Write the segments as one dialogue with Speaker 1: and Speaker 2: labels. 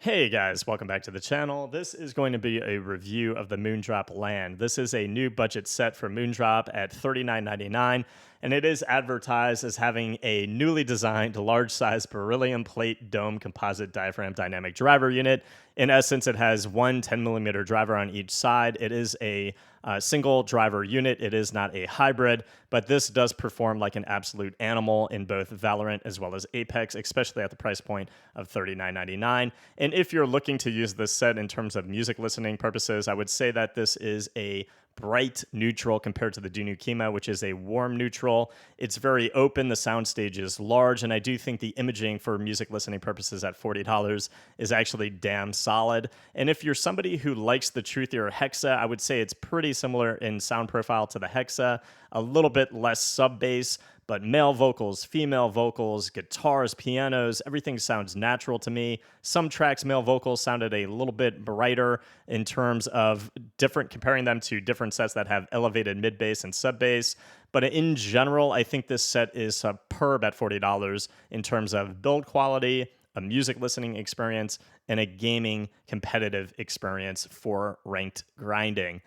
Speaker 1: Hey guys, welcome back to the channel. This is going to be a review of the Moondrop Lan. This is a new budget set for Moondrop at $39.99, and it is advertised as having a newly designed large-size beryllium plate dome composite diaphragm dynamic driver unit. In essence, it has one 10mm driver on each side. It is a single driver unit. It is not a hybrid, but this does perform like an absolute animal in both Valorant as well as Apex, especially at the price point of $39.99. And if you're looking to use this set in terms of music listening purposes, I would say that this is a bright neutral compared to the Dunu Kima, which is a warm neutral. It's very open. The soundstage is large, and I do think the imaging for music listening purposes at $40 is actually damn solid. And if you're somebody who likes the truthier Hexa, I would say it's pretty similar in sound profile to the Hexa, a little bit less sub bass, but male vocals, female vocals, guitars, pianos, everything sounds natural to me. Some tracks, male vocals sounded a little bit brighter in terms of comparing them to different sets that have elevated mid bass and sub bass. But in general, I think this set is superb at $40 in terms of build quality, a music listening experience, and a gaming competitive experience for ranked grinding.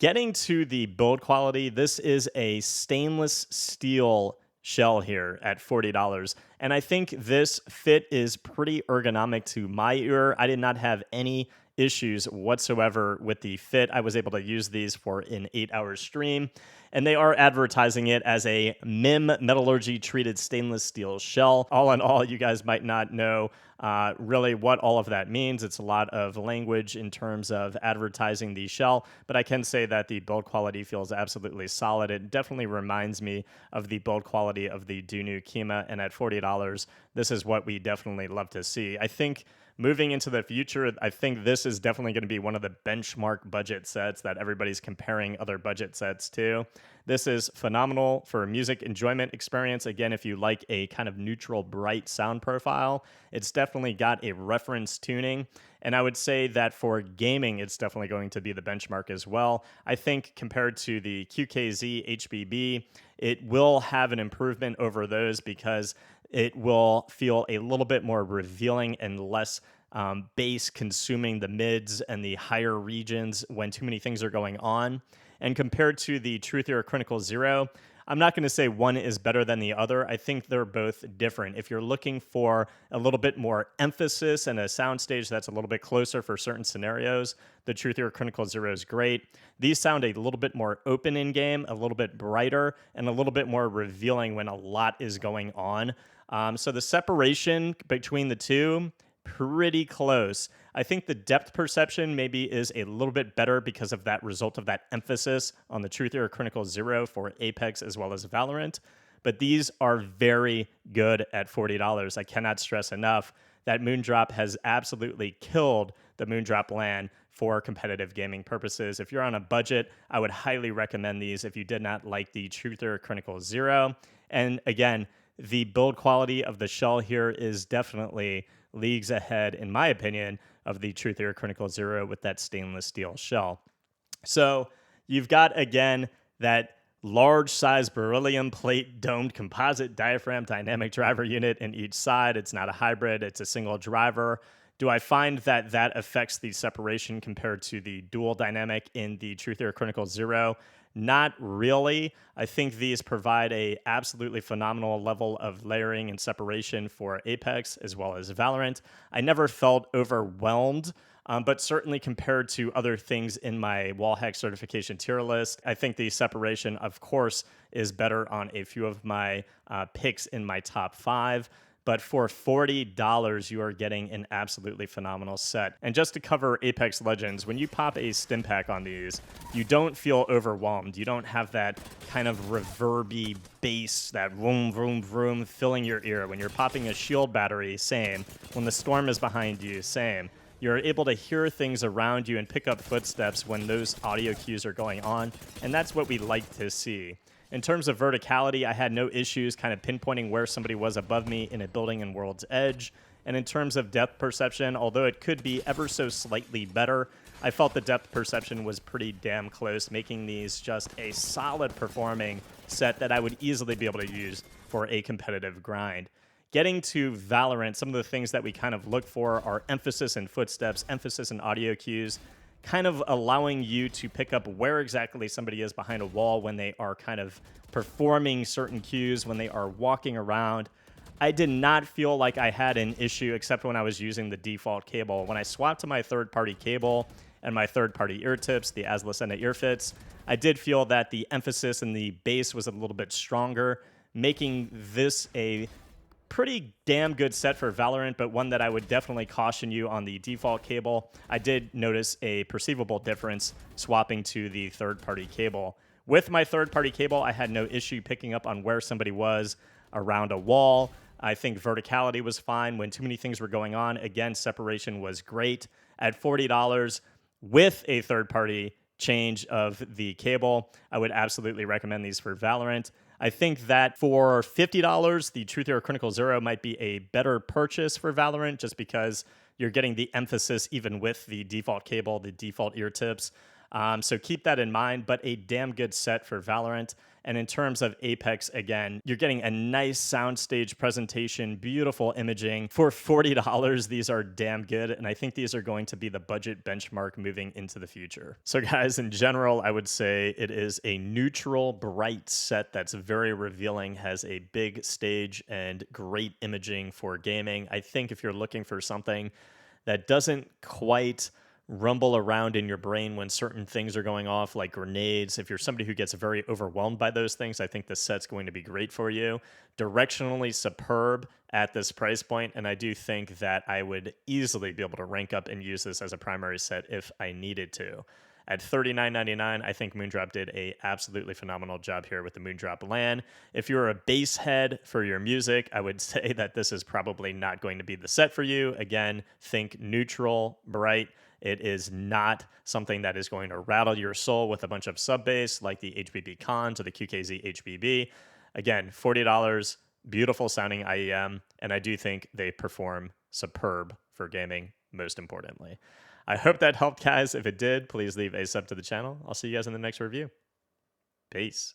Speaker 1: Getting to the build quality, this is a stainless steel shell here at $40. And I think this fit is pretty ergonomic to my ear. I did not have any issues whatsoever with the fit. I was able to use these for an 8-hour stream, and they are advertising it as a MIM metallurgy treated stainless steel shell. All in all, you guys might not know really what all of that means. It's a lot of language in terms of advertising the shell, but I can say that the build quality feels absolutely solid. It definitely reminds me of the build quality of the Dunu Kima, and at $40, this is what we definitely love to see. I think moving into the future, I think this is definitely going to be one of the benchmark budget sets that everybody's comparing other budget sets to. This is phenomenal for a music enjoyment experience. Again, if you like a kind of neutral, bright sound profile, it's definitely got a reference tuning. And I would say that for gaming, it's definitely going to be the benchmark as well. I think compared to the QKZ HBB, it will have an improvement over those because it will feel a little bit more revealing and less bass consuming the mids and the higher regions when too many things are going on. And compared to the Truthier Critical Zero, I'm not going to say one is better than the other. I think they're both different. If you're looking for a little bit more emphasis and a soundstage that's a little bit closer for certain scenarios, the Truthier Critical Zero is great. These sound a little bit more open in game, a little bit brighter, and a little bit more revealing when a lot is going on. So the separation between the two, pretty close. I think the depth perception maybe is a little bit better because of that result of that emphasis on the Truthier Critical Zero for Apex as well as Valorant. But these are very good at $40. I cannot stress enough that Moondrop has absolutely killed the Moondrop Lan for competitive gaming purposes. If you're on a budget, I would highly recommend these if you did not like the Truthier Critical Zero. And again, the build quality of the shell here is definitely leagues ahead, in my opinion, of the Truthier Critical Zero with that stainless steel shell. So you've got, again, that large size beryllium plate domed composite diaphragm dynamic driver unit in each side. It's not a hybrid, it's a single driver. Do I find that that affects the separation compared to the dual dynamic in the Truthier Critical Zero? Not really. I think these provide a absolutely phenomenal level of layering and separation for Apex as well as Valorant. I never felt overwhelmed, but certainly compared to other things in my Wallhack certification tier list, I think the separation, of course, is better on a few of my picks in my top 5. But for $40, you are getting an absolutely phenomenal set. And just to cover Apex Legends, when you pop a stim pack on these, you don't feel overwhelmed. You don't have that kind of reverby bass, that vroom, vroom, vroom, filling your ear. When you're popping a shield battery, same. When the storm is behind you, same. You're able to hear things around you and pick up footsteps when those audio cues are going on, and that's what we like to see. In terms of verticality, I had no issues kind of pinpointing where somebody was above me in a building in World's Edge. And in terms of depth perception, although it could be ever so slightly better, I felt the depth perception was pretty damn close, making these just a solid performing set that I would easily be able to use for a competitive grind. getting to Valorant, some of the things that we kind of look for are emphasis in footsteps, emphasis in audio cues, kind of allowing you to pick up where exactly somebody is behind a wall when they are kind of performing certain cues, when they are walking around. I did not feel like I had an issue except when I was using the default cable. When I swapped to my third-party cable and my third-party ear tips, the Aslicena ear fits, I did feel that the emphasis and the bass was a little bit stronger, making this a pretty damn good set for Valorant, but one that I would definitely caution you on the default cable. I did notice a perceivable difference swapping to the third-party cable. With my third-party cable, I had no issue picking up on where somebody was around a wall. I think verticality was fine. When too many things were going on, again, separation was great. At $40 with a third-party change of the cable, I would absolutely recommend these for Valorant. I think that for $50, the Truth Hero Critical Zero might be a better purchase for Valorant just because you're getting the emphasis even with the default cable, the default ear tips. So keep that in mind, but a damn good set for Valorant. And in terms of Apex, again, you're getting a nice soundstage presentation, beautiful imaging. For $40, these are damn good, and I think these are going to be the budget benchmark moving into the future. So guys, in general, I would say it is a neutral, bright set that's very revealing, has a big stage and great imaging for gaming. I think if you're looking for something that doesn't quite rumble around in your brain when certain things are going off, like grenades. If you're somebody who gets very overwhelmed by those things, I think this set's going to be great for you. Directionally superb at this price point, and I do think that I would easily be able to rank up and use this as a primary set if I needed to. At $39.99, I think Moondrop did a absolutely phenomenal job here with the Moondrop Lan. If you're a bass head for your music, I would say that this is probably not going to be the set for you. Again, think neutral, bright. It is not something that is going to rattle your soul with a bunch of sub bass like the HBB Cons or the QKZ HBB. Again, $40, beautiful sounding IEM, and I do think they perform superb for gaming, most importantly. I hope that helped, guys. If it did, please leave a sub to the channel. I'll see you guys in the next review. Peace.